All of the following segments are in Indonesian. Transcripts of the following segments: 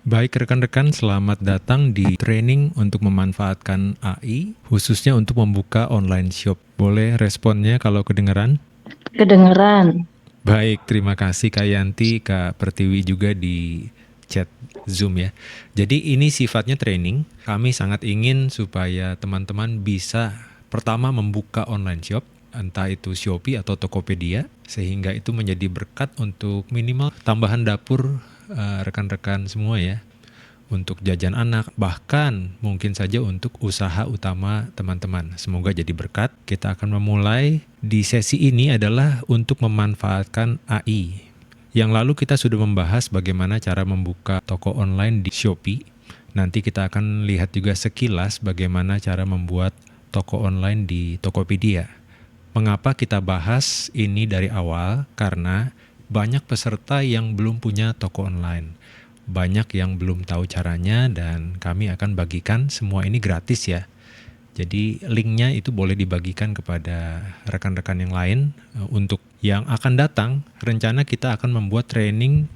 Baik rekan-rekan, selamat datang di training untuk memanfaatkan AI, khususnya untuk membuka online shop. Boleh responnya kalau kedengeran? Kedengeran. Baik, terima kasih Kak Yanti, Kak Pertiwi juga di chat Zoom ya. Jadi ini sifatnya training, kami sangat ingin supaya teman-teman bisa pertama membuka online shop, entah itu Shopee atau Tokopedia, sehingga itu menjadi berkat untuk minimal tambahan dapur rekan-rekan semua ya, untuk jajan anak, bahkan mungkin saja untuk usaha utama teman-teman. Semoga jadi berkat. Kita akan memulai di sesi ini adalah untuk memanfaatkan AI. Yang lalu kita sudah membahas bagaimana cara membuka toko online di Shopee. Nanti kita akan lihat juga sekilas bagaimana cara membuat toko online di Tokopedia. Mengapa kita bahas ini dari awal? Karena banyak peserta yang belum punya toko online. Banyak yang belum tahu caranya dan kami akan bagikan semua ini gratis ya. Jadi linknya itu boleh dibagikan kepada rekan-rekan yang lain. Untuk yang akan datang, rencana kita akan membuat training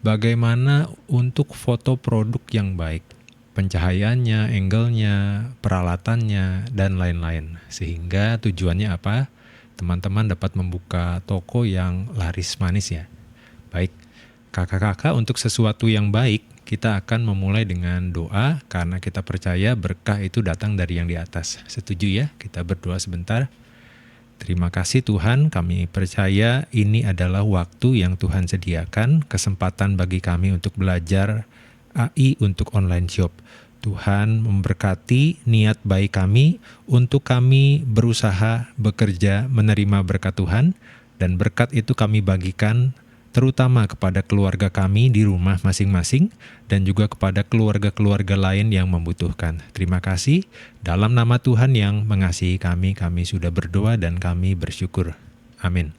bagaimana untuk foto produk yang baik. Pencahayaannya, angle-nya, peralatannya, dan lain-lain. Sehingga tujuannya apa? Teman-teman dapat membuka toko yang laris manis ya. Baik, kakak-kakak, untuk sesuatu yang baik, kita akan memulai dengan doa karena kita percaya berkah itu datang dari yang di atas. Setuju ya? Kita berdoa sebentar. Terima kasih Tuhan, kami percaya ini adalah waktu yang Tuhan sediakan, kesempatan bagi kami untuk belajar AI untuk online shop. Tuhan memberkati niat baik kami untuk kami berusaha, bekerja, menerima berkat Tuhan, dan berkat itu kami bagikan terutama kepada keluarga kami di rumah masing-masing dan juga kepada keluarga-keluarga lain yang membutuhkan. Terima kasih. Dalam nama Tuhan yang mengasihi kami sudah berdoa dan kami bersyukur. Amin.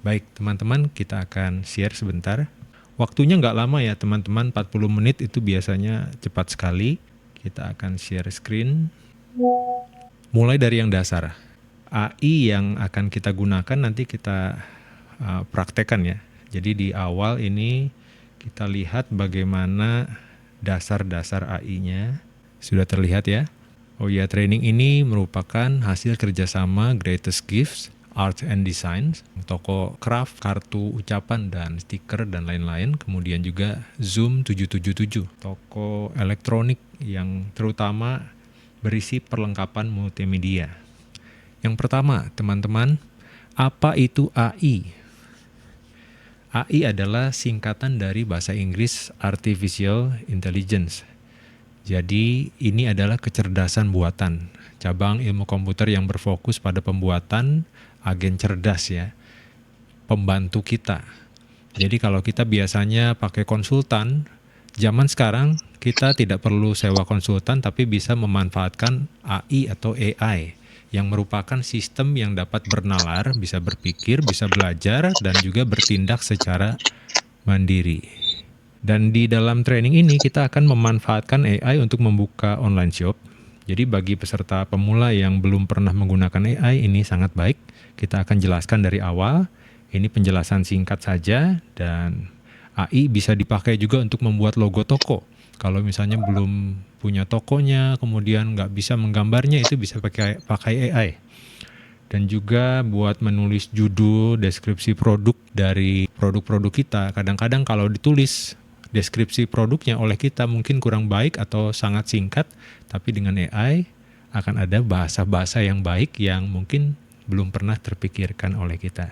Baik, teman-teman, kita akan share sebentar. Waktunya nggak lama ya, teman-teman. 40 menit itu biasanya cepat sekali. Kita akan share screen. Mulai dari yang dasar. AI yang akan kita gunakan nanti kita praktekkan ya. Jadi di awal ini kita lihat bagaimana dasar-dasar AI-nya. Sudah terlihat ya? Oh ya, training ini merupakan hasil kerjasama Greatest Gifts, Arts and Designs, toko craft, kartu ucapan dan stiker dan lain-lain. Kemudian juga Zoom 777, toko elektronik yang terutama berisi perlengkapan multimedia. Yang pertama, teman-teman, apa itu AI? AI adalah singkatan dari bahasa Inggris Artificial Intelligence. Jadi ini adalah kecerdasan buatan, cabang ilmu komputer yang berfokus pada pembuatan agen cerdas ya, pembantu kita. Jadi kalau kita biasanya pakai konsultan, zaman sekarang kita tidak perlu sewa konsultan tapi bisa memanfaatkan AI atau AI yang merupakan sistem yang dapat bernalar, bisa berpikir, bisa belajar, dan juga bertindak secara mandiri. Dan di dalam training ini kita akan memanfaatkan AI untuk membuka online shop. Jadi bagi peserta pemula yang belum pernah menggunakan AI, ini sangat baik. Kita akan jelaskan dari awal. Ini penjelasan singkat saja, dan AI bisa dipakai juga untuk membuat logo toko. Kalau misalnya belum punya tokonya, kemudian nggak bisa menggambarnya, itu bisa pakai AI. Dan juga buat menulis judul, deskripsi produk dari produk-produk kita. Kadang-kadang kalau ditulis deskripsi produknya oleh kita mungkin kurang baik atau sangat singkat, tapi dengan AI akan ada bahasa-bahasa yang baik yang mungkin belum pernah terpikirkan oleh kita.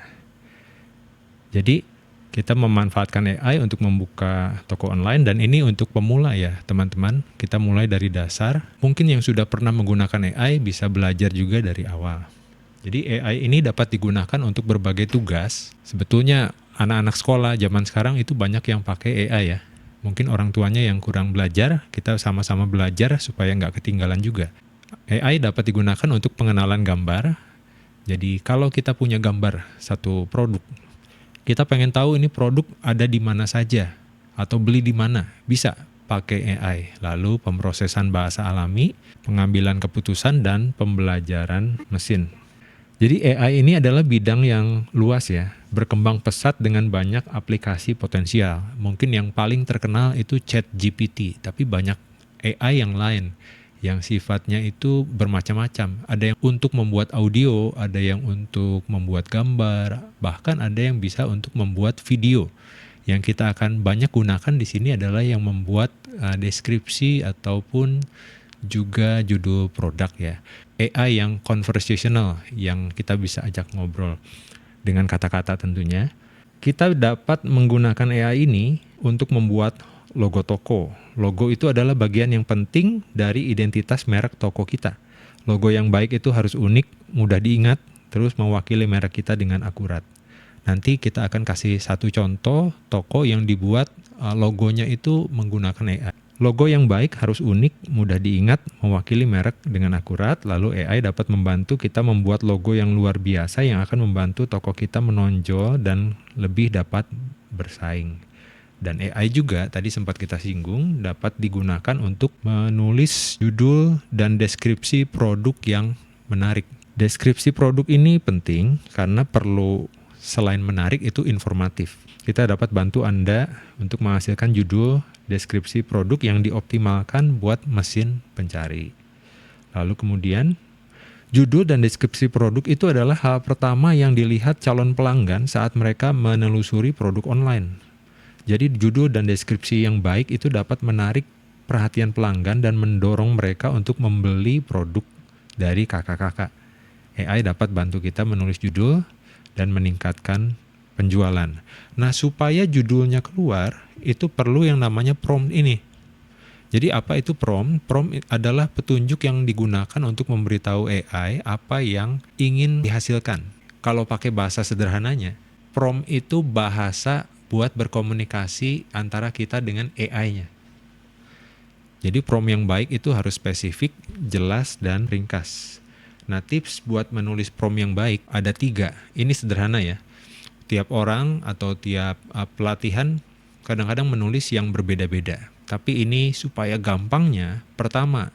Jadi kita memanfaatkan AI untuk membuka toko online, dan ini untuk pemula ya teman-teman. Kita mulai dari dasar. Mungkin yang sudah pernah menggunakan AI bisa belajar juga dari awal. Jadi AI ini dapat digunakan untuk berbagai tugas. Sebetulnya anak-anak sekolah zaman sekarang itu banyak yang pakai AI ya. Mungkin orang tuanya yang kurang belajar, kita sama-sama belajar supaya nggak ketinggalan juga. AI dapat digunakan untuk pengenalan gambar. Jadi kalau kita punya gambar satu produk, kita pengen tahu ini produk ada di mana saja atau beli di mana, bisa pakai AI. Lalu pemrosesan bahasa alami, pengambilan keputusan, dan pembelajaran mesin. Jadi AI ini adalah bidang yang luas ya, berkembang pesat dengan banyak aplikasi potensial. Mungkin yang paling terkenal itu ChatGPT, tapi banyak AI yang lain yang sifatnya itu bermacam-macam. Ada yang untuk membuat audio, ada yang untuk membuat gambar, bahkan ada yang bisa untuk membuat video. Yang kita akan banyak gunakan di sini adalah yang membuat deskripsi ataupun juga judul produk ya. AI yang conversational, yang kita bisa ajak ngobrol dengan kata-kata tentunya. Kita dapat menggunakan AI ini untuk membuat logo toko. Logo itu adalah bagian yang penting dari identitas merek toko kita. Logo yang baik itu harus unik, mudah diingat, terus mewakili merek kita dengan akurat. Nanti kita akan kasih satu contoh toko yang dibuat logonya itu menggunakan AI. Logo yang baik harus unik, mudah diingat, mewakili merek dengan akurat, lalu AI dapat membantu kita membuat logo yang luar biasa yang akan membantu toko kita menonjol dan lebih dapat bersaing. Dan AI juga, tadi sempat kita singgung, dapat digunakan untuk menulis judul dan deskripsi produk yang menarik. Deskripsi produk ini penting karena perlu selain menarik itu informatif. Kita dapat bantu Anda untuk menghasilkan judul deskripsi produk yang dioptimalkan buat mesin pencari. Lalu kemudian, judul dan deskripsi produk itu adalah hal pertama yang dilihat calon pelanggan saat mereka menelusuri produk online. Jadi judul dan deskripsi yang baik itu dapat menarik perhatian pelanggan dan mendorong mereka untuk membeli produk dari kakak-kakak. AI dapat bantu kita menulis judul dan meningkatkan penjualan. Nah, supaya judulnya keluar, itu perlu yang namanya prompt ini. Jadi apa itu prompt? Prompt adalah petunjuk yang digunakan untuk memberitahu AI apa yang ingin dihasilkan. Kalau pakai bahasa sederhananya, prompt itu bahasa buat berkomunikasi antara kita dengan AI-nya. Jadi prompt yang baik itu harus spesifik, jelas, dan ringkas. Nah, tips buat menulis prompt yang baik ada 3. Ini sederhana ya. Tiap orang atau tiap pelatihan kadang-kadang menulis yang berbeda-beda. Tapi ini supaya gampangnya, pertama,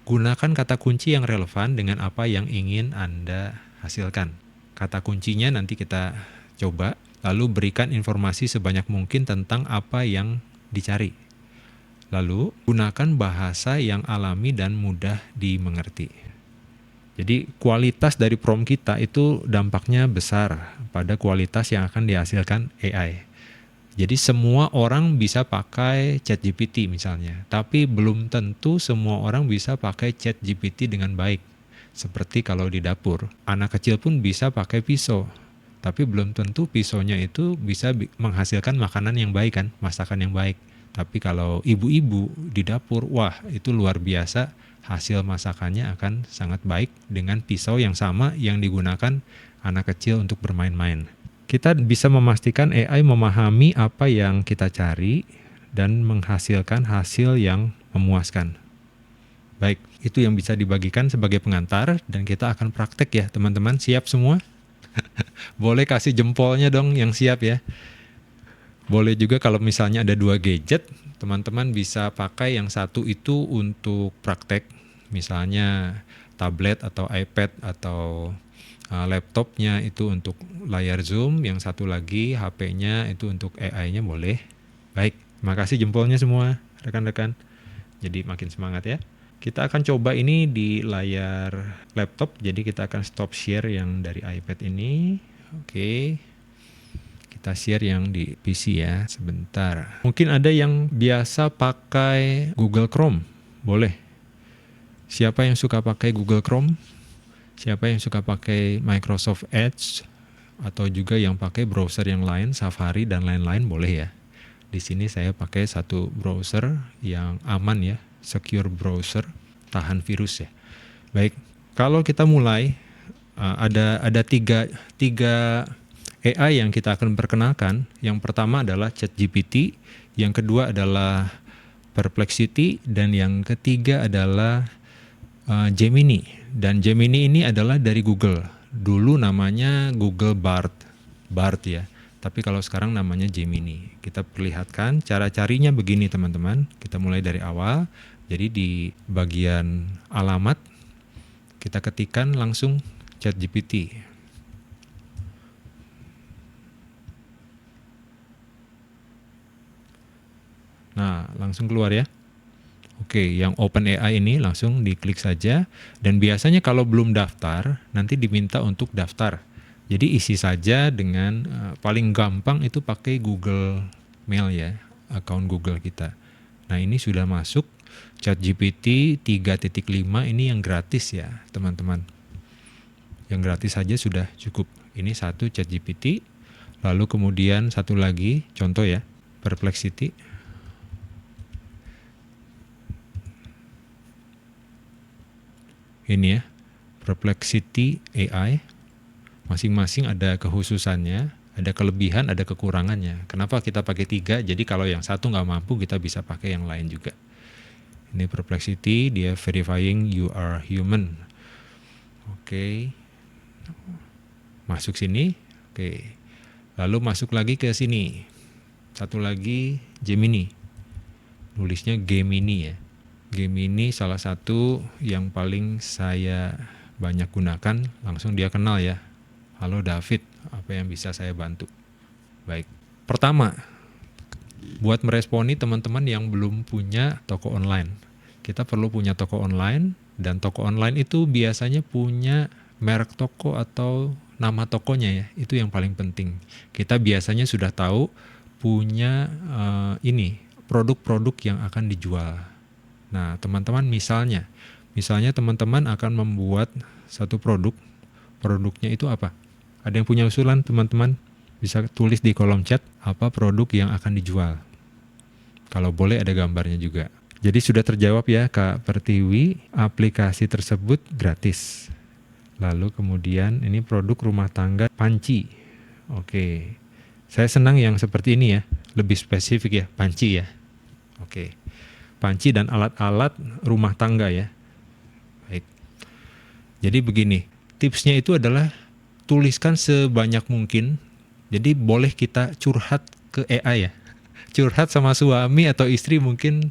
gunakan kata kunci yang relevan dengan apa yang ingin Anda hasilkan. Kata kuncinya nanti kita coba, lalu berikan informasi sebanyak mungkin tentang apa yang dicari. Lalu, gunakan bahasa yang alami dan mudah dimengerti. Jadi kualitas dari prompt kita itu dampaknya besar pada kualitas yang akan dihasilkan AI. Jadi semua orang bisa pakai ChatGPT misalnya, tapi belum tentu semua orang bisa pakai ChatGPT dengan baik. Seperti kalau di dapur, anak kecil pun bisa pakai pisau, tapi belum tentu pisaunya itu bisa menghasilkan makanan yang baik kan, masakan yang baik. Tapi kalau ibu-ibu di dapur, wah itu luar biasa. Hasil masakannya akan sangat baik dengan pisau yang sama yang digunakan anak kecil untuk bermain-main. Kita bisa memastikan AI memahami apa yang kita cari dan menghasilkan hasil yang memuaskan. Baik, itu yang bisa dibagikan sebagai pengantar dan kita akan praktek ya teman-teman. Siap semua? Boleh kasih jempolnya dong yang siap ya. Boleh juga kalau misalnya ada 2 gadget, teman-teman bisa pakai yang satu itu untuk praktek, misalnya tablet atau iPad atau laptopnya itu untuk layar Zoom, yang satu lagi HP-nya itu untuk AI-nya boleh. Baik, terima kasih jempolnya semua rekan-rekan. Jadi makin semangat ya. Kita akan coba ini di layar laptop, jadi kita akan stop share yang dari iPad ini. Oke. Kita share yang di PC ya, sebentar. Mungkin ada yang biasa pakai Google Chrome, boleh. Siapa yang suka pakai Google Chrome? Siapa yang suka pakai Microsoft Edge? Atau juga yang pakai browser yang lain, Safari dan lain-lain, boleh ya. Di sini saya pakai satu browser yang aman ya, secure browser, tahan virus ya. Baik, kalau kita mulai, ada tiga AI yang kita akan perkenalkan. Yang pertama adalah ChatGPT, yang kedua adalah Perplexity, dan yang ketiga adalah Gemini. Dan Gemini ini adalah dari Google. Dulu namanya Google Bard ya. Tapi kalau sekarang namanya Gemini. Kita perlihatkan cara carinya begini teman-teman. Kita mulai dari awal. Jadi di bagian alamat kita ketikkan langsung ChatGPT. Nah, langsung keluar ya. Oke, yang OpenAI ini langsung diklik saja. Dan biasanya kalau belum daftar, nanti diminta untuk daftar. Jadi isi saja dengan paling gampang itu pakai Google Mail ya, akun Google kita. Nah, ini sudah masuk ChatGPT 3.5 ini yang gratis ya, teman-teman. Yang gratis saja sudah cukup. Ini satu ChatGPT, lalu kemudian satu lagi contoh ya, Perplexity. Ini ya, Perplexity AI. Masing-masing ada kekhususannya, ada kelebihan, ada kekurangannya. Kenapa kita pakai 3? Jadi kalau yang satu nggak mampu, kita bisa pakai yang lain juga. Ini Perplexity, dia verifying you are human. Oke. Masuk sini. Oke. Lalu masuk lagi ke sini. Satu lagi Gemini. Nulisnya Gemini ya. Gemini salah satu yang paling saya banyak gunakan. Langsung dia kenal ya. Halo David, apa yang bisa saya bantu? Baik. Pertama, buat meresponi teman-teman yang belum punya toko online. Kita perlu punya toko online, dan toko online itu biasanya punya merek toko atau nama tokonya ya. Itu yang paling penting. Kita biasanya sudah tahu punya ini produk-produk yang akan dijual. Nah, teman-teman misalnya teman-teman akan membuat satu produk. Produknya itu apa? Ada yang punya usulan teman-teman? Bisa tulis di kolom chat apa produk yang akan dijual. Kalau boleh ada gambarnya juga. Jadi sudah terjawab ya Kak Pertiwi, aplikasi tersebut gratis. Lalu kemudian ini produk rumah tangga panci. Oke. Saya senang yang seperti ini ya, lebih spesifik ya, panci ya. Oke. Panci dan alat-alat rumah tangga ya. Baik. Jadi begini, tipsnya itu adalah tuliskan sebanyak mungkin. Jadi boleh kita curhat ke AI ya. Curhat sama suami atau istri mungkin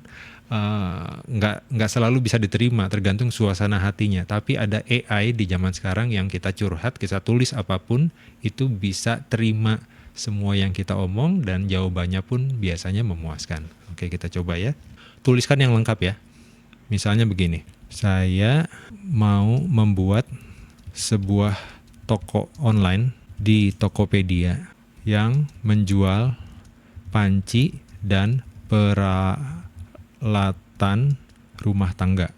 nggak selalu bisa diterima, tergantung suasana hatinya. Tapi ada AI di zaman sekarang yang kita curhat, kita tulis apapun, itu bisa terima semua yang kita omong dan jawabannya pun biasanya memuaskan. Oke, kita coba ya. Tuliskan yang lengkap ya. Misalnya begini, saya mau membuat sebuah toko online di Tokopedia yang menjual panci dan peralatan rumah tangga.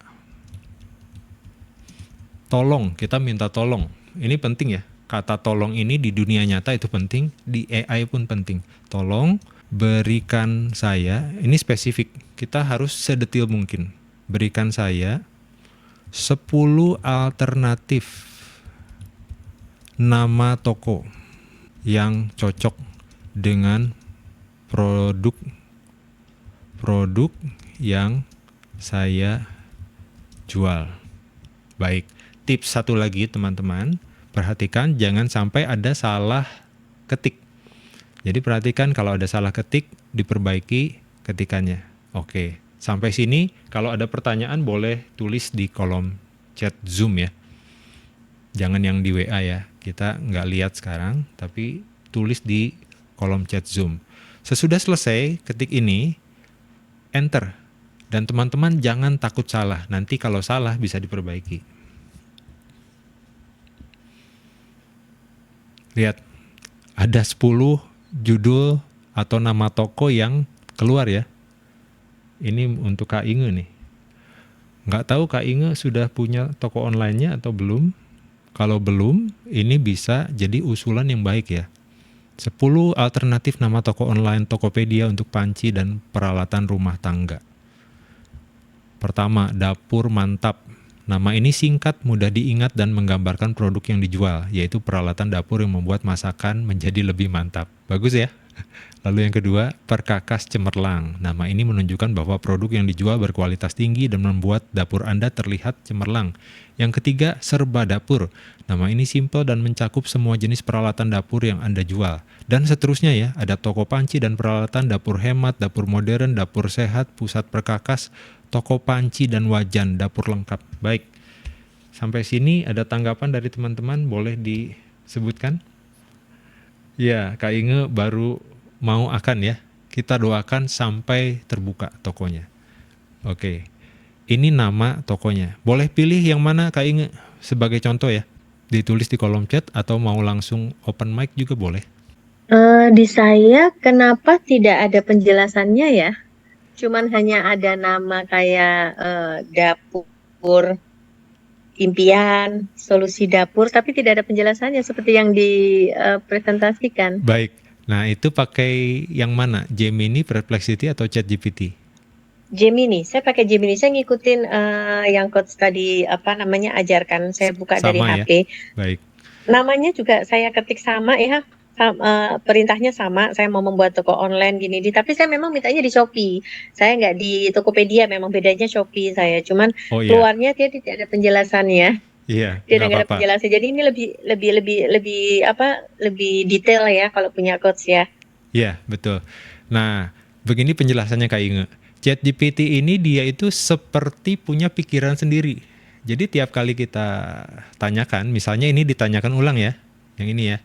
Tolong, kita minta tolong. Ini penting ya. Kata tolong ini di dunia nyata itu penting, di AI pun penting. Tolong berikan saya, ini spesifik. Kita harus sedetil mungkin. Berikan saya 10 alternatif nama toko yang cocok dengan produk yang saya jual. Baik, tips satu lagi teman-teman, perhatikan jangan sampai ada salah ketik. Jadi perhatikan kalau ada salah ketik, diperbaiki ketikannya. Oke, sampai sini kalau ada pertanyaan boleh tulis di kolom chat Zoom ya. Jangan yang di WA ya, kita nggak lihat sekarang, tapi tulis di kolom chat Zoom. Sesudah selesai ketik ini, enter. Dan teman-teman jangan takut salah, nanti kalau salah bisa diperbaiki. Lihat, ada 10 judul atau nama toko yang keluar ya. Ini untuk Kak Inge nih. Nggak tahu Kak Inge sudah punya toko online-nya atau belum? Kalau belum, ini bisa jadi usulan yang baik ya. 10 alternatif nama toko online Tokopedia untuk panci dan peralatan rumah tangga. Pertama, Dapur Mantap. Nama ini singkat, mudah diingat dan menggambarkan produk yang dijual, yaitu peralatan dapur yang membuat masakan menjadi lebih mantap. Bagus ya? Lalu yang kedua, Perkakas Cemerlang. Nama ini menunjukkan bahwa produk yang dijual berkualitas tinggi dan membuat dapur Anda terlihat cemerlang. Yang ketiga, Serba Dapur. Nama ini simpel dan mencakup semua jenis peralatan dapur yang Anda jual. Dan seterusnya ya, ada toko panci dan peralatan, dapur hemat, dapur modern, dapur sehat, pusat perkakas, toko panci dan wajan, dapur lengkap. Baik, sampai sini ada tanggapan dari teman-teman, boleh disebutkan? Ya, Kak Inge baru mau akan ya. kita doakan sampai terbuka tokonya. Oke, ini nama tokonya. Boleh pilih yang mana Kak Inge sebagai contoh ya. Ditulis di kolom chat atau mau langsung open mic juga boleh. Di saya kenapa tidak ada penjelasannya ya? Cuman hanya ada nama kayak dapur impian, solusi dapur, tapi tidak ada penjelasannya seperti yang dipresentasikan. Baik. Nah, itu pakai yang mana? Gemini, Perplexity atau ChatGPT? Gemini, saya pakai Gemini, saya ngikutin yang coach tadi apa namanya ajarkan, saya buka dari Sama ya? HP. Baik. Namanya juga saya ketik sama ya, perintahnya sama, saya mau membuat toko online gini, tapi saya memang mintanya di Shopee. Saya nggak di Tokopedia, memang bedanya Shopee saya. Cuman Oh iya. keluarnya dia tidak ada penjelasannya. Iya, Dia nggak nggak ada apa-apa. penjelasan. Jadi ini lebih detail ya kalau punya coach ya. Iya, betul. Nah, begini penjelasannya Kak Inge. ChatGPT ini dia itu seperti punya pikiran sendiri. Jadi tiap kali kita tanyakan, misalnya ini ditanyakan ulang ya, yang ini ya,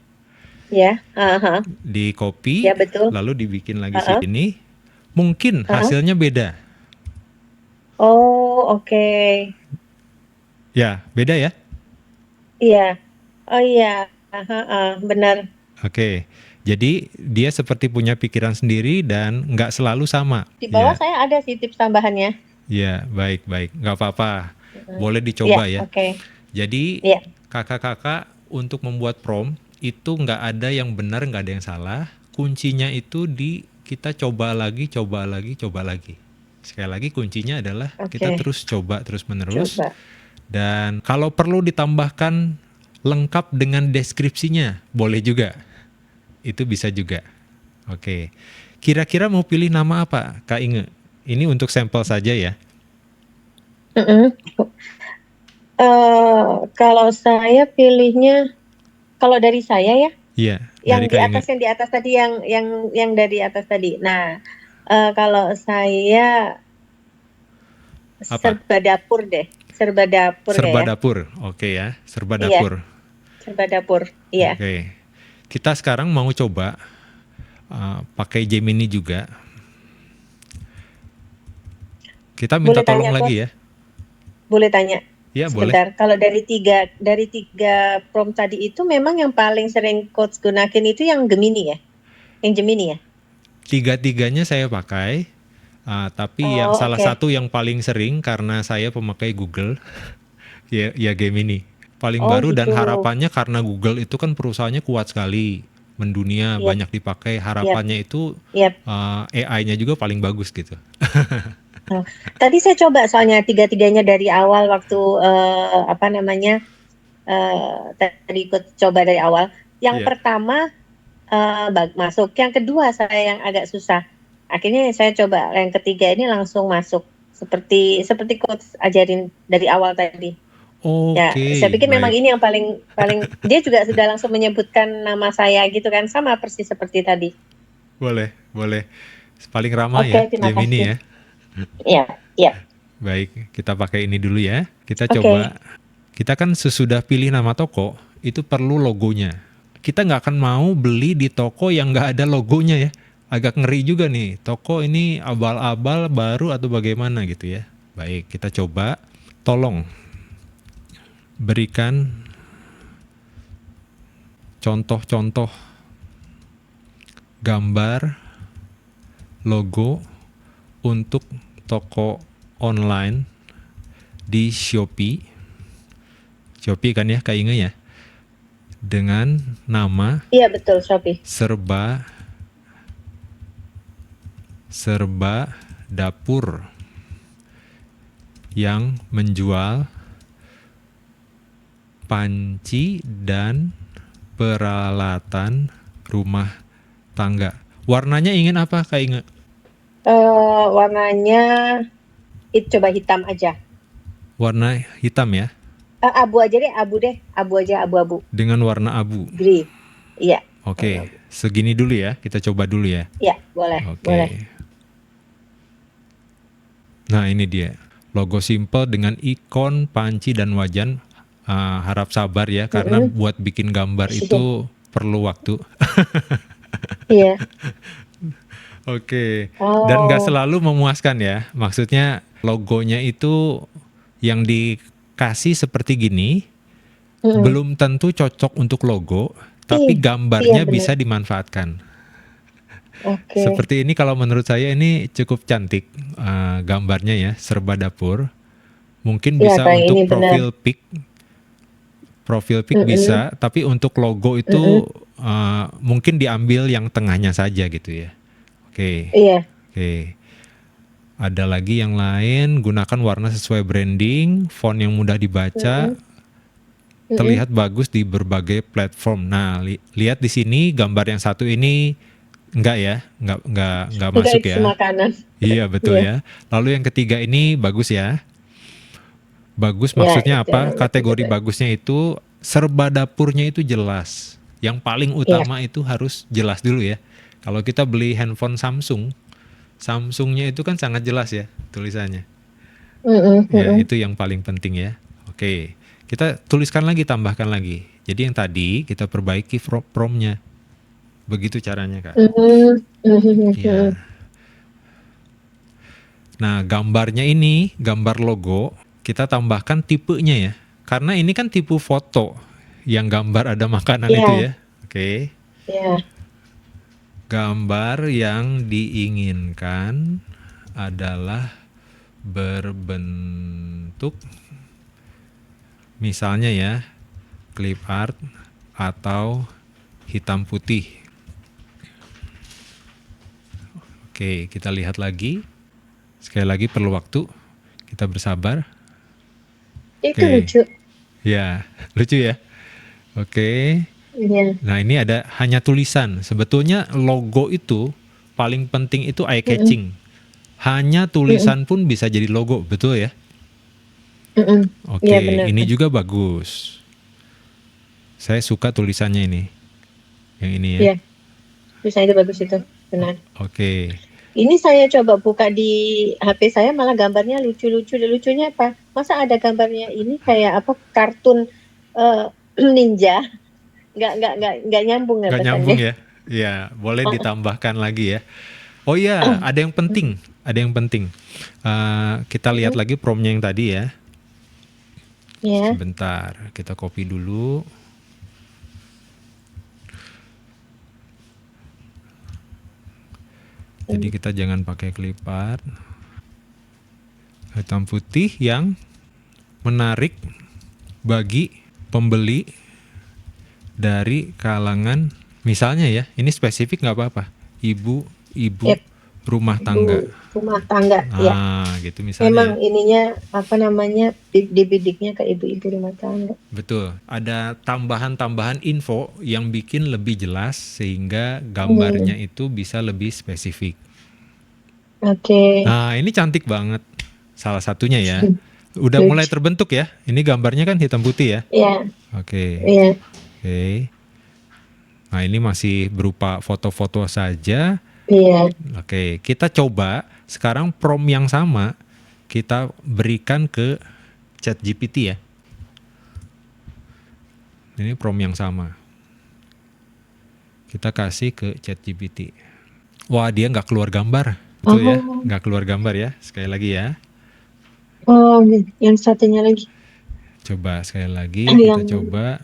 Ya, aha, di copy, ya betul. lalu dibikin lagi Aha, sini, mungkin aha. hasilnya beda. Oh, oke. Ya, beda ya. Iya. Oh iya. Aha, benar. Oke, jadi dia seperti punya pikiran sendiri dan nggak selalu sama. Di bawah Ya, saya ada sih tips tambahannya. ya, baik-baik, nggak apa-apa. Mhm. Boleh Iya, dicoba ya. oke. Jadi Iya. kakak-kakak untuk membuat prompt itu nggak ada yang benar, nggak ada yang salah. Kuncinya itu di kita coba lagi, coba lagi, coba lagi. Sekali lagi kuncinya adalah kita Oke. terus coba terus menerus. Coba. Dan kalau perlu ditambahkan lengkap dengan deskripsinya, boleh juga. Itu bisa juga. Oke. Kira-kira mau pilih nama apa, Kak Inge? Ini untuk sampel saja ya. Mhm. Kalau saya pilihnya, kalau dari saya ya, Iya, yang dari di Kak Inge. atas yang di atas tadi yang dari atas tadi. Nah, kalau saya Apa? serba dapur deh, serba dapur Serba kayak ya. dapur. Oke ya, serba Iya, dapur. serba dapur. Iya. Oke. Kita sekarang mau coba pakai Gemini juga. Kita minta Boleh tolong tanya, lagi Coach? ya. Boleh tanya Ya, boleh. sebentar. Kalau dari tiga prompt tadi itu memang yang paling sering Coach gunakan itu yang Gemini ya? Yang Gemini ya? Tiga-tiganya saya pakai. Tapi yang Oh, salah oke. satu yang paling sering karena saya pemakai Google, ya Gemini. Paling Oh, baru dan gitu. harapannya karena Google itu kan perusahaannya kuat sekali, mendunia, Iya, banyak dipakai. iya, Harapannya itu iya. AI-nya juga paling bagus gitu. Oh. Tadi saya coba soalnya tiga-tiganya dari awal waktu apa namanya tadi ikut coba dari awal. Yang Iya. pertama masuk, yang kedua saya yang agak susah. Akhirnya saya coba yang ketiga ini langsung masuk seperti seperti coach ajarin dari awal tadi. Ya, saya Oke, pikir memang baik. ini yang paling paling dia juga sudah langsung menyebutkan nama saya gitu kan sama persis seperti tadi. Boleh, boleh. Paling ramah Oke, ya, terima Gemini kasih. ya. Iya, iya. Baik, kita pakai ini dulu ya. Kita Oke. coba. Kita kan sesudah pilih nama toko, itu perlu logonya. Kita nggak akan mau beli di toko yang nggak ada logonya ya. Agak ngeri juga nih, toko ini abal-abal baru atau bagaimana gitu ya. Baik, kita coba. Tolong berikan contoh-contoh gambar logo untuk toko online di Shopee. Shopee kan ya, Kak Inge ya. Dengan nama Iya betul, Shopee. serba serba dapur yang menjual panci dan peralatan rumah tangga. Warnanya ingin apa, Kak Inge? Warnanya coba hitam aja. Warna hitam ya, Abu aja deh, abu aja, abu-abu. dengan warna abu. Grey. Iya, warna Oke, abu. segini dulu ya, kita coba dulu ya. Iya, boleh, boleh. Oke. Nah, ini dia. Logo simple dengan ikon, panci, dan wajan. Harap sabar ya, karena Mm-mm. buat bikin gambar itu perlu waktu. Iya. Oke. Dan nggak Oh, selalu memuaskan ya. Maksudnya logonya itu yang dikasih seperti gini, mm-mm. belum tentu cocok untuk logo, tapi Iya, iya gambarnya benar. bisa dimanfaatkan. Oke. Seperti ini kalau menurut saya ini cukup cantik gambarnya ya, serba dapur. Mungkin Iya, bisa kayak ini untuk benar. profil pic Mm-mm, bisa, tapi untuk logo itu mm-mm. mungkin diambil yang tengahnya saja gitu ya. Oke, Iya. oke. Ada lagi yang lain, gunakan warna sesuai branding, font yang mudah dibaca, Mm-mm, mm-mm. terlihat bagus di berbagai platform. Nah, lihat di sini gambar yang satu ini enggak ya, enggak Enggak, masuk itu ya. makanan. Iya betul Iya, ya. Lalu yang ketiga ini bagus ya. Bagus iya maksudnya itu apa? yang Kategori benar. bagusnya itu serba dapurnya itu jelas. Yang paling Iya. utama itu harus jelas dulu ya. Kalau kita beli handphone Samsung, Samsungnya itu kan sangat jelas ya tulisannya. Mm-mm, Ya, mm-mm. itu yang paling penting ya. Oke, kita tuliskan lagi, tambahkan lagi. Jadi yang tadi kita perbaiki promnya. Begitu caranya, Kak. Mm-mm, mm-mm, mm-mm. Ya. Nah, gambarnya ini, gambar logo, kita tambahkan tipenya ya. Karena ini kan tipe foto yang gambar ada makanan itu Iya, ya. Oke. iya. Gambar yang diinginkan adalah berbentuk misalnya ya, clip art atau hitam putih. Oke, kita lihat lagi. Sekali lagi perlu waktu. Kita bersabar. Itu Oke. lucu. Ya, lucu ya. Oke. Iya. Nah, ini ada hanya tulisan. Sebetulnya logo itu paling penting itu eye Mm-mm, catching. Hanya mm-mm, tulisan pun bisa jadi logo, betul ya? mm-mm. Iya Oke, benar. ini juga bagus. Saya suka tulisannya ini. Yang ini ya. Iya, tulisan itu bagus itu. Benar. Oke. Ini saya coba buka di HP saya malah gambarnya lucu-lucu. Dan lucunya apa? Masa ada gambarnya ini kayak apa kartun eh, ninja? Nggak nyambung Nggak katakannya. nyambung ya? Ya, boleh ditambahkan lagi ya. Oh iya, ada yang penting. Ada yang penting. Kita lihat Mm-mm. lagi promnya yang tadi ya. Ya. Sebentar, kita copy dulu. Jadi Mm. kita jangan pakai clip art. Hitam putih yang menarik bagi pembeli dari kalangan, misalnya ya, ini spesifik nggak apa-apa. Ibu-ibu Yep. rumah Ibu tangga. rumah tangga. Ya. Gitu misalnya Memang ya. ininya apa namanya dibidiknya ke ibu-ibu rumah tangga. Betul. Ada tambahan-tambahan info yang bikin lebih jelas sehingga gambarnya Hmm. itu bisa lebih spesifik. Oke. Nah, ini cantik banget. Salah satunya ya. Udah mulai Lucu. terbentuk ya. Ini gambarnya kan hitam putih ya. Ya. Oke. Ya. Oke. Nah, ini masih berupa foto-foto saja. Iya. Oke, kita coba sekarang prompt yang sama kita berikan ke ChatGPT ya. Ini prompt yang sama. Kita kasih ke ChatGPT. Wah, dia nggak keluar gambar. Betul ya? Oh. Nggak keluar gambar ya. Sekali lagi ya. Oh, yang satunya lagi. Coba sekali lagi kita Yang coba.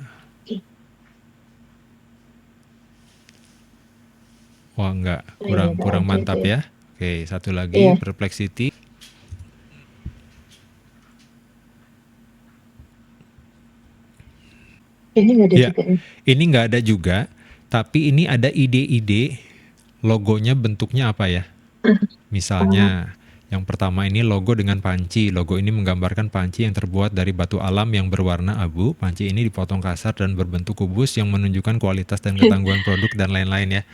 Wah, nggak, ini kurang ada kurang aja itu mantap ya. ya. Oke, satu lagi Iya. Perplexity. Ini nggak ada Ya, juga nih. ini nggak ada juga, tapi ini ada ide-ide logonya bentuknya apa ya. Oh, Misalnya, yang pertama ini logo dengan panci. Logo ini menggambarkan panci yang terbuat dari batu alam yang berwarna abu. Panci ini dipotong kasar dan berbentuk kubus yang menunjukkan kualitas dan ketangguhan produk dan lain-lain ya.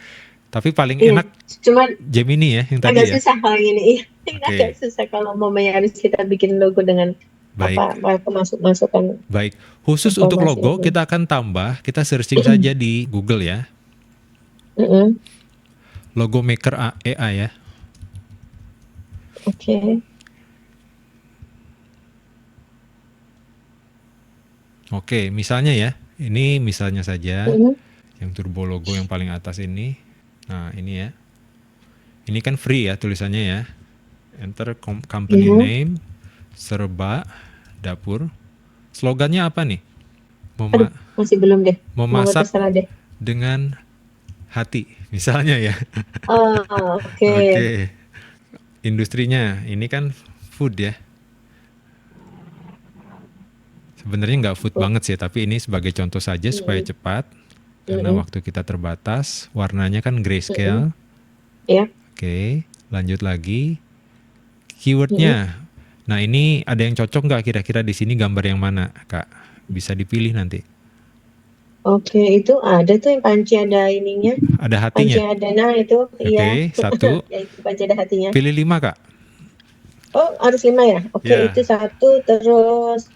Tapi paling iya. enak Cuman Gemini ya yang agak tadi ya. susah kalau ini. Iya. Ini agak Oke, susah kalau mamanya harus kita bikin logo dengan baik. apa masuk-masukan Baik. Khusus untuk informasi logo ini. kita akan tambah, kita searching saja di Google ya. Mm-mm. Logo Maker AI ya. Oke. Oke, misalnya ya. Ini misalnya saja Mm-mm. yang turbo logo yang paling atas ini. Nah, ini ya. Ini kan free ya tulisannya ya. Enter company Iya. name, serba dapur. Slogannya apa nih? Aduh, Mema- masih belum deh. Mau memasak terserah deh. dengan hati, misalnya ya. Oh, oke. Oke, industrinya ini kan food ya. Sebenarnya nggak food banget sih, tapi ini sebagai contoh saja supaya Mm-mm. cepat. Karena Mm-mm. waktu kita terbatas, warnanya kan Mm-mm. grayscale. Ya. Oke, lanjut lagi. Mm-mm. Keywordnya. Nah ini ada yang cocok nggak kira-kira di sini gambar yang mana, Kak? Bisa dipilih nanti. Oke, itu ada tuh yang panci ada ininya. Ada Panci hatinya. ada nah itu, iya. Oke, satu. Ya itu panci ada hatinya. Pilih 5, Kak. Oh, harus 5 ya? Oke, itu Ya, satu terus.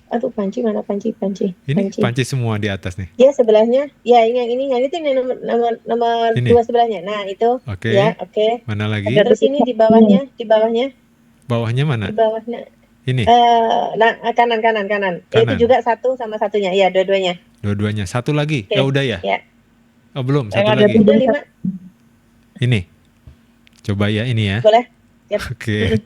Aduh, panci mana panci, panci, ini panci. panci semua di atas nih. Ya sebelahnya, ya ini yang itu yang nomor Ini. 2 sebelahnya. Nah itu, ya Oke. oke. Mana lagi? Terus ini Bawahnya di mana? bawahnya, Ini, nah kanan kanan kanan. Ya, itu kanan. juga satu sama satunya, ya dua-duanya. Dua-duanya. Satu lagi. Oke, Ya udah ya. ya. Oh, belum. Yang Satu ada lagi. udah 5, Ini. Coba ya ini ya. boleh. Yap. Oke.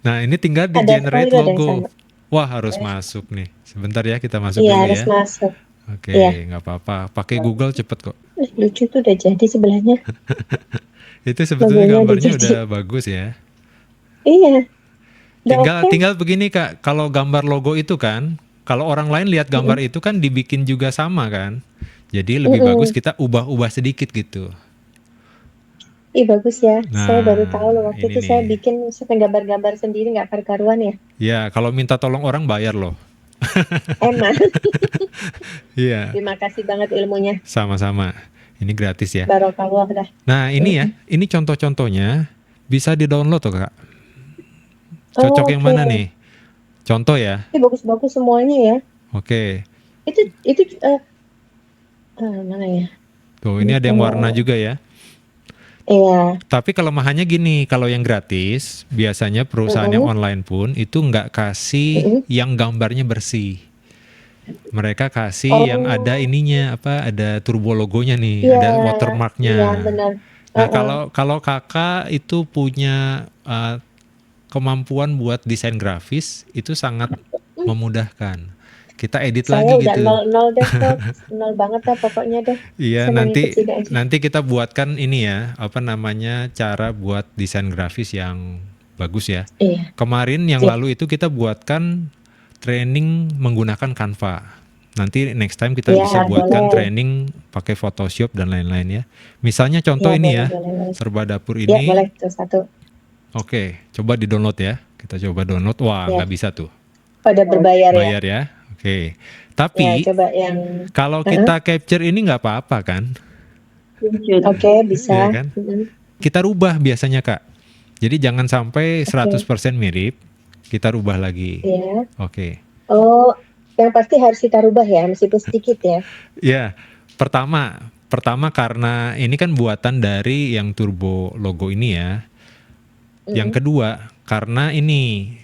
Nah, ini tinggal di Ada sekali generate ada yang logo. sama. Wah, harus Eh, masuk nih. Sebentar ya, kita masuk Iya dulu harus ya. masuk. Oke, Iya. nggak apa-apa. Pakai Google cepet kok. Lucu tuh udah jadi sebelahnya. Itu sebetulnya Logonya udah gambarnya jadi. udah bagus ya. Iya, udah Tinggal oke. tinggal begini Kak, kalau gambar logo itu kan, kalau orang lain lihat gambar Mm-mm. itu kan dibikin juga sama kan. Jadi lebih bagus Mm-mm. kita ubah-ubah sedikit gitu. Ih bagus ya. Saya baru Nah, tahu loh waktu ini itu nih. saya bikin sampai gambar-gambar sendiri nggak karu-karuan ya. Ya, kalau minta tolong orang bayar loh. Emang. Iya, Terima kasih banget ilmunya. sama-sama. Ini gratis ya. Barokallah dah. Nah, ini ya, Mm-mm. ini contoh-contohnya bisa di-download tuh Kak. Cocok Oh, yang oke. mana nih? Contoh ya. Ini bagus-bagus semuanya ya. Oke. Itu mana ya? Tuh, ini Ini ada yang warna kalau juga ya. iya. Tapi kelemahannya gini, kalau yang gratis, biasanya perusahaan yang Mm-mm. online pun itu nggak kasih Mm-mm. yang gambarnya bersih. Mereka kasih yang ada Oh, ininya, apa, ada turbo logonya nih, iya. ada Iya watermarknya. benar. Nah, Uh-uh. kalau kalau kakak itu punya kemampuan buat desain grafis, itu sangat Hmm, memudahkan. Kita edit Saya lagi udah gitu. nol nol deh, Coach. Nol banget dah pokoknya deh. Iya, Saya mau ngikut nanti sini aja. nanti kita buatkan ini ya, apa namanya, cara buat desain grafis yang bagus ya. Iya, Kemarin yang siap. lalu itu kita buatkan training menggunakan Canva. Nanti next time kita Iya, bisa buatkan boleh. training pakai Photoshop dan lain-lain ya. Misalnya contoh Iya, ini boleh, ya, boleh, boleh. serba dapur Ya, ini. boleh. Tuh satu. Oke, coba di-download ya. Kita coba download. Wah, Ya, nggak bisa tuh. pada berbayar ya. Bayar ya. Oke. Ya, Tapi coba yang kalau uh-uh. kita capture ini nggak apa-apa kan? Oke, Iya bisa. kan? Mm-mm. Kita rubah biasanya, Kak. Jadi jangan sampai Oke, 100% mirip, kita rubah lagi. ya. Oke. Oh, yang pasti harus kita rubah ya, meskipun sedikit ya. Ya, pertama karena ini kan buatan dari yang turbo logo ini ya. Yang Mm-mm. kedua, karena ini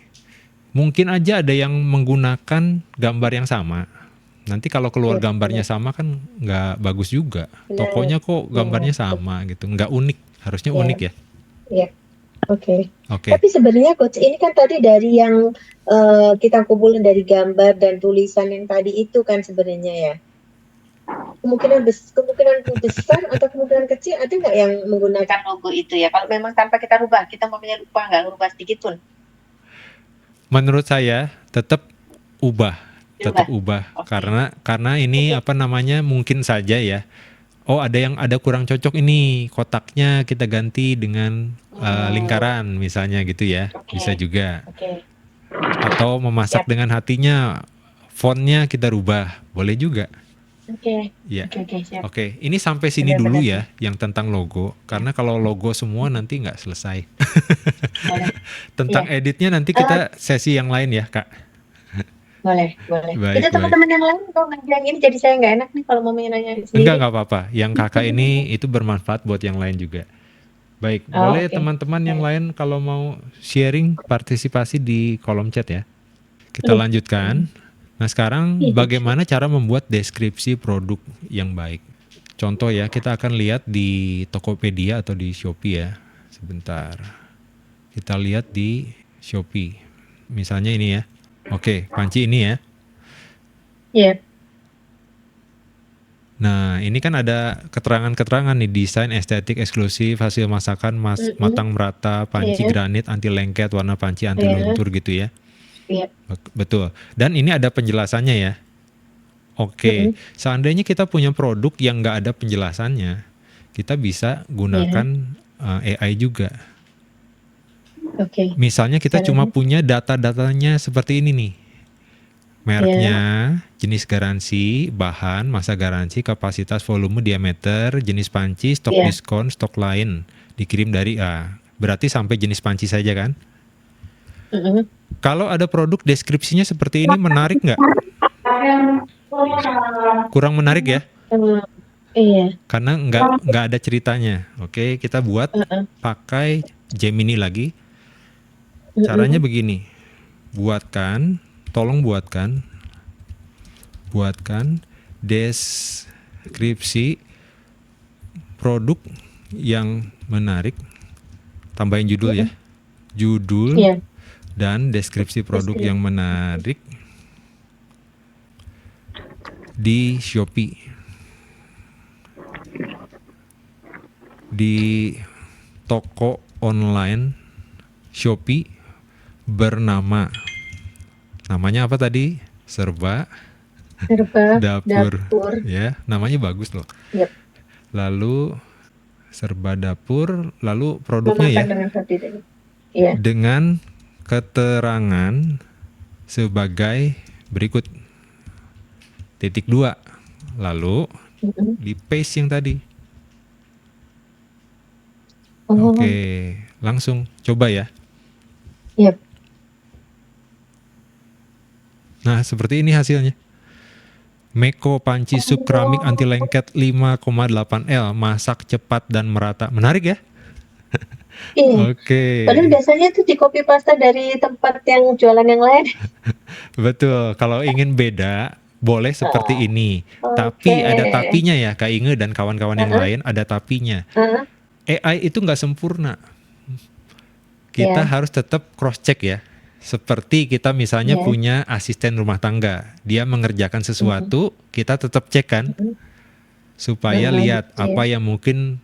mungkin aja ada yang menggunakan gambar yang sama. Nanti kalau keluar Iya, gambarnya benar. sama kan nggak bagus juga. Benar. Tokonya kok Ya, gambarnya sama gitu, nggak unik. Harusnya ya, unik ya. ya. Oke. Oke. Tapi sebenarnya coach ini kan tadi dari yang kita kumpulin dari gambar dan tulisan yang tadi itu kan sebenarnya ya. Kemungkinan besar atau kemungkinan kecil ada nggak yang menggunakan logo itu ya? Kalau memang tanpa kita rubah, kita mau lupa nggak rubah sedikit pun. Menurut saya tetap Rubah. ubah Oke. karena ini Oke. apa namanya mungkin saja ya. Oh, ada kurang cocok ini kotaknya kita ganti dengan lingkaran misalnya gitu ya. Bisa Oke. juga. Oke. Atau memasak Siap. dengan hatinya, fontnya kita rubah. Boleh juga. Oke. Ya. Oke, siap. Oke, ini sampai sini dulu Benar-benar ya yang tentang logo. Karena kalau logo semua nanti nggak selesai. boleh. Tentang Iya. editnya nanti kita sesi yang lain ya, Kak. Boleh, boleh. Itu Baik, baik. teman-teman yang lain kalau yang ini jadi saya nggak enak nih kalau mau nanya sendiri. Enggak apa-apa. Yang kakak ini itu bermanfaat buat yang lain juga. Baik, Oh, boleh oke. teman-teman yang lain kalau mau sharing partisipasi di kolom chat ya. Kita Boleh. lanjutkan. Nah sekarang Iya. bagaimana cara membuat deskripsi produk yang baik? Contoh ya, kita akan lihat di Tokopedia atau di Shopee ya. Sebentar. Kita lihat di Shopee. Misalnya ini ya. Oke, panci ini ya. Iya. Nah, ini kan ada keterangan-keterangan nih, desain estetik eksklusif, hasil masakan Mm-mm. matang merata, panci Iya. granit anti lengket, warna panci anti Iya. luntur gitu ya. Iya. Betul. Dan ini ada penjelasannya ya. Oke, Mm-mm. seandainya kita punya produk yang nggak ada penjelasannya, kita bisa Iya. gunakan AI juga. Oke. Misalnya kita cuma Caranya. punya data-datanya seperti ini nih. Iya. Mereknya, jenis garansi, bahan, masa garansi, kapasitas, volume, diameter, jenis panci, stok Iya. diskon, stok lain. Dikirim dari A. Berarti sampai jenis panci saja kan? Mm-mm. Kalau ada produk deskripsinya seperti ini, menarik nggak? Kurang menarik ya? Hmm, iya. Karena nggak ada ceritanya. Oke, kita buat Uh-uh. pakai Gemini lagi. Caranya Mm-mm. begini. Tolong buatkan deskripsi produk yang menarik. Tambahin judul ya. Mm-mm. Judul Iya. dan deskripsi produk yang Deskripsi. menarik di Shopee. Di toko online Shopee bernama, namanya apa tadi? Serba Serba Dapur. dapur. Ya, namanya bagus loh. Yep. Lalu Serba Dapur, lalu produknya Memakan ya, dengan sapi tadi. Iya. dengan keterangan sebagai berikut. Titik 2. Lalu Mm-mm. di paste yang tadi. Oh. Oke, langsung coba ya. Yep. Nah, seperti ini hasilnya. Meko panci sup keramik anti lengket 5,8 L, masak cepat dan merata. Menarik ya? Iya. Oke, Padahal biasanya itu di copy paste dari tempat yang jualan yang lain. betul. Kalau ingin beda, boleh seperti Ah, ini. oke. Tapi ada tapinya ya, Kak Inge dan kawan-kawan yang Uh-uh. lain, ada tapinya. Uh-uh. AI itu nggak sempurna. Kita Iya. harus tetap cross-check ya. Seperti kita misalnya Iya. punya asisten rumah tangga. Dia mengerjakan Mm-mm. sesuatu, kita tetap cek kan. Mm-mm. Supaya Mm-mm. lihat Iya. apa yang mungkin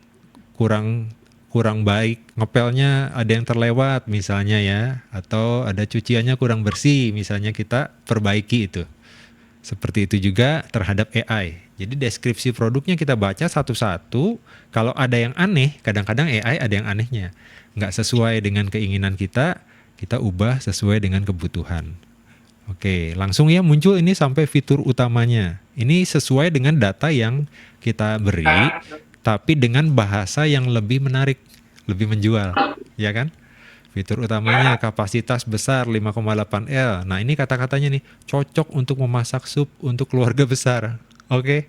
kurang kurang baik, ngepelnya ada yang terlewat misalnya ya, atau ada cuciannya kurang bersih misalnya, kita perbaiki itu. Seperti itu juga terhadap AI. Jadi deskripsi produknya kita baca satu-satu. Kalau ada yang aneh, kadang-kadang AI ada yang anehnya, nggak sesuai dengan keinginan kita ubah sesuai dengan kebutuhan. Oke, langsung ya muncul ini sampai fitur utamanya. Ini sesuai dengan data yang kita beri, tapi dengan bahasa yang lebih menarik, lebih menjual, ya kan? Fitur utamanya kapasitas besar 5,8 L. Nah, ini kata-katanya nih, cocok untuk memasak sup untuk keluarga besar. Oke.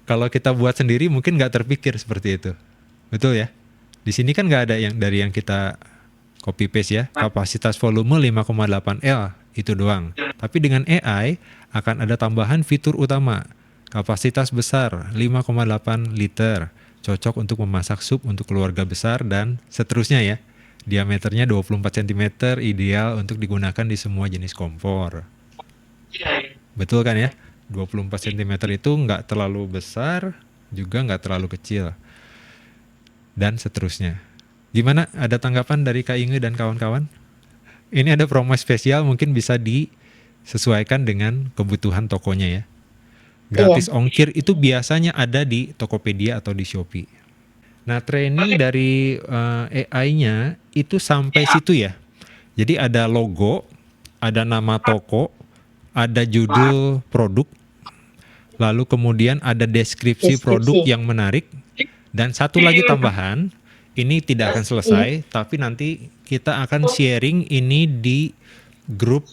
Kalau kita buat sendiri mungkin nggak terpikir seperti itu. Betul ya? Di sini kan nggak ada yang dari yang kita copy paste ya. Kapasitas volume 5,8 L itu doang. Tapi dengan AI akan ada tambahan fitur utama. Kapasitas besar 5,8 liter. Cocok untuk memasak sup untuk keluarga besar dan seterusnya ya. Diameternya 24 cm, ideal untuk digunakan di semua jenis kompor. Betul kan ya? 24 cm itu nggak terlalu besar, juga nggak terlalu kecil. Dan seterusnya. Gimana? Ada tanggapan dari Kak Inge dan kawan-kawan? Ini ada promo spesial, mungkin bisa disesuaikan dengan kebutuhan tokonya ya. Iya. Gratis ongkir itu biasanya ada di Tokopedia atau di Shopee. Nah, training dari AI-nya itu sampai situ ya. Jadi ada logo, ada nama toko, ada judul produk, lalu kemudian ada deskripsi produk Deskripsi. yang menarik, dan satu lagi tambahan, ini tidak akan Iya. selesai, tapi nanti kita akan sharing ini di grup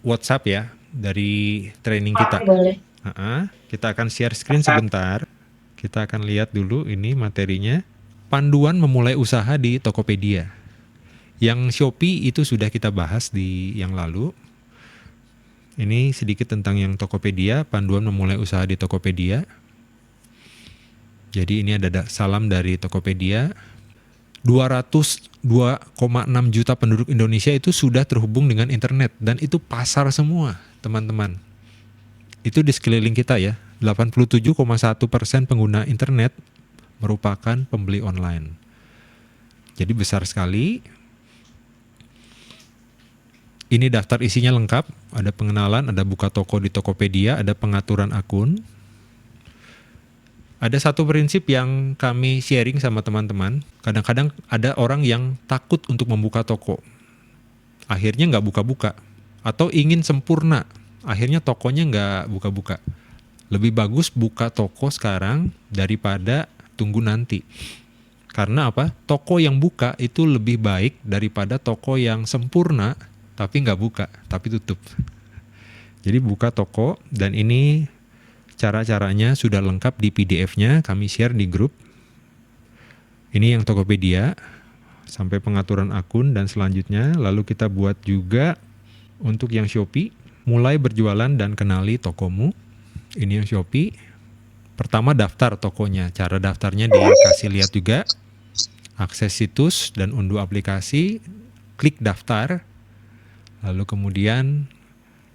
WhatsApp ya, dari training kita. Boleh. Kita akan share screen sebentar. Kita akan lihat dulu ini materinya. Panduan memulai usaha di Tokopedia. Yang Shopee itu sudah kita bahas di yang lalu. Ini sedikit tentang yang Tokopedia, panduan memulai usaha di Tokopedia. Jadi ini ada salam dari Tokopedia. 202,6 juta penduduk Indonesia itu sudah terhubung dengan internet dan itu pasar semua, teman-teman. Itu di sekeliling kita ya. 87,1% pengguna internet merupakan pembeli online. Jadi besar sekali. Ini daftar isinya lengkap, ada pengenalan, ada buka toko di Tokopedia, ada pengaturan akun. Ada satu prinsip yang kami sharing sama teman-teman. Kadang-kadang ada orang yang takut untuk membuka toko. Akhirnya nggak buka-buka. Atau ingin sempurna. Akhirnya tokonya nggak buka-buka. Lebih bagus buka toko sekarang daripada tunggu nanti. Karena apa? Toko yang buka itu lebih baik daripada toko yang sempurna tapi nggak buka, tapi tutup. Jadi buka toko, dan ini cara-caranya sudah lengkap di PDF-nya, kami share di grup. Ini yang Tokopedia, sampai pengaturan akun dan selanjutnya. Lalu kita buat juga untuk yang Shopee, mulai berjualan dan kenali tokomu. Ini yang Shopee. Pertama daftar tokonya, cara daftarnya dikasih lihat juga. Akses situs dan unduh aplikasi, klik daftar. Lalu kemudian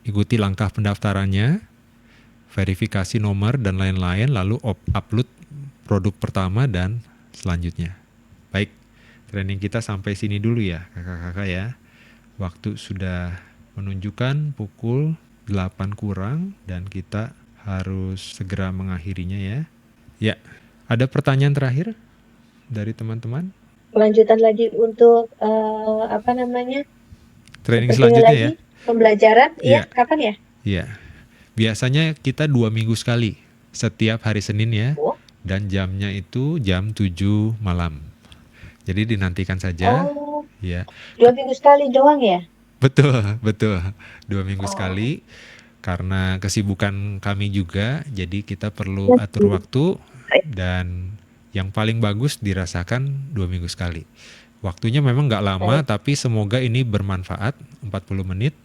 ikuti langkah pendaftarannya, verifikasi nomor dan lain-lain, lalu upload produk pertama dan selanjutnya. Baik, training kita sampai sini dulu ya kakak-kakak ya. Waktu sudah menunjukkan pukul 8 kurang dan kita harus segera mengakhirinya ya. Ya, ada pertanyaan terakhir dari teman-teman? Kelanjutan lagi untuk Training sepertinya selanjutnya lagi ya? pembelajaran, Iya. kapan ya? Iya. Biasanya kita 2 minggu sekali, setiap hari Senin ya, Oh, dan jamnya itu jam 7 malam. Jadi dinantikan saja. oh, Ya, 2 minggu sekali doang ya? betul, betul. 2 minggu Oh, sekali. Karena kesibukan kami juga, jadi kita perlu atur waktu, dan yang paling bagus dirasakan 2 minggu sekali. Waktunya memang nggak lama, tapi semoga ini bermanfaat, 40 menit.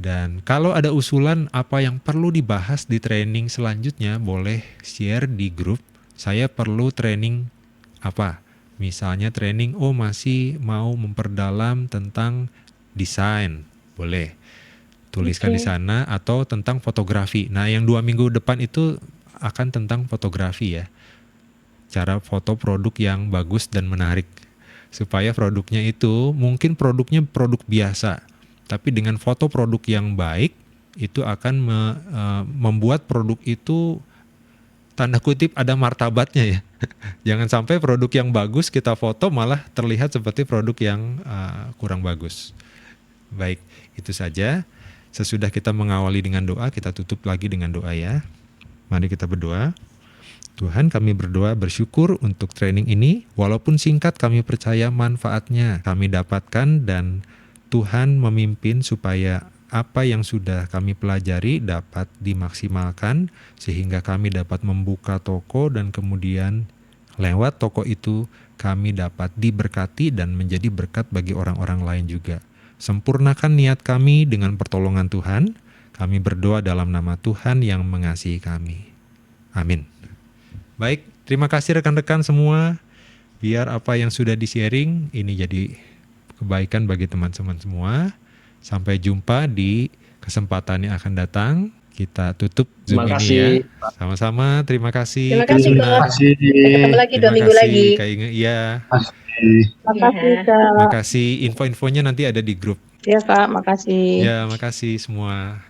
Dan kalau ada usulan apa yang perlu dibahas di training selanjutnya, boleh share di grup. Saya perlu training apa? Misalnya training, masih mau memperdalam tentang desain, boleh tuliskan di sana, atau tentang fotografi. Nah, yang 2 minggu depan itu akan tentang fotografi ya. Cara foto produk yang bagus dan menarik. Supaya produknya itu, mungkin produknya produk biasa, tapi dengan foto produk yang baik, itu akan membuat produk itu, tanda kutip, ada martabatnya ya. Jangan sampai produk yang bagus kita foto malah terlihat seperti produk yang kurang bagus. Baik, itu saja. Sesudah kita mengawali dengan doa, kita tutup lagi dengan doa ya. Mari kita berdoa. Tuhan, kami berdoa bersyukur untuk training ini, walaupun singkat kami percaya manfaatnya kami dapatkan, dan Tuhan memimpin supaya apa yang sudah kami pelajari dapat dimaksimalkan, sehingga kami dapat membuka toko dan kemudian lewat toko itu kami dapat diberkati dan menjadi berkat bagi orang-orang lain juga. Sempurnakan niat kami dengan pertolongan Tuhan. Kami berdoa dalam nama Tuhan yang mengasihi kami. Amin. Baik, terima kasih rekan-rekan semua. Biar apa yang sudah di-sharing ini jadi kebaikan bagi teman-teman semua. Sampai jumpa di kesempatan yang akan datang. Kita tutup Zoom ini ya. Sama-sama, terima kasih. Terima kasih, Terima Kak. kasih. Ketemu lagi 2 minggu lagi. Kak Inge, iya. Makasih, Kak. Terima kasih. Info-infonya nanti ada di grup. Ya, Kak, makasih. Ya, makasih semua.